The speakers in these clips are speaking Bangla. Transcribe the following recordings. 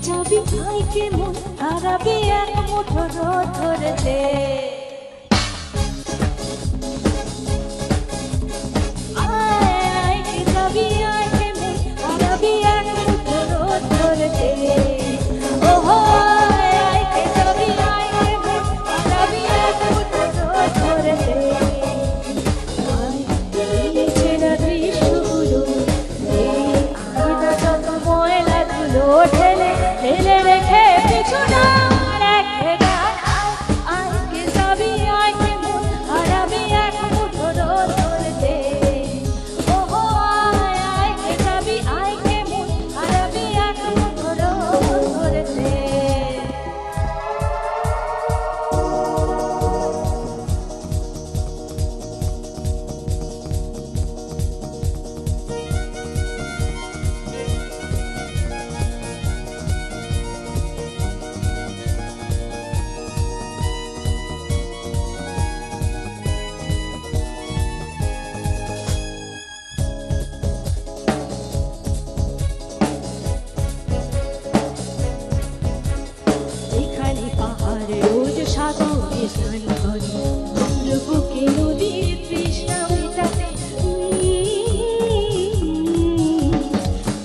যাবি ভাইকে মন হারাবি এক মুঠো রোদ ধরেছে স্নান করে বুকে নদীর তৃষ্ণা মেটাতে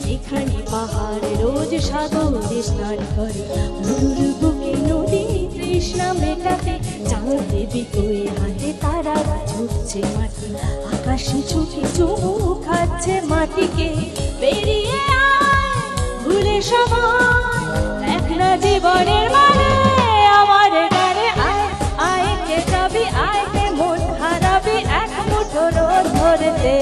যেখানে পাহাড় রোজ সাগরে স্নান করে বুকে নদীর তৃষ্ণা মেটাতে চাঁদ দেবী কয়ে হাতে তারা ঝুঁকছে মাটি আকাশে ঝুঁকে চুমু খাচ্ছে মাটিকে বেরিয়ে ভুলে সবাই দেখ না জীবনের মানে আমার গানে আয় কে যাবি আয় কে মন হারাবি এক মুঠো রোদ ধরেতে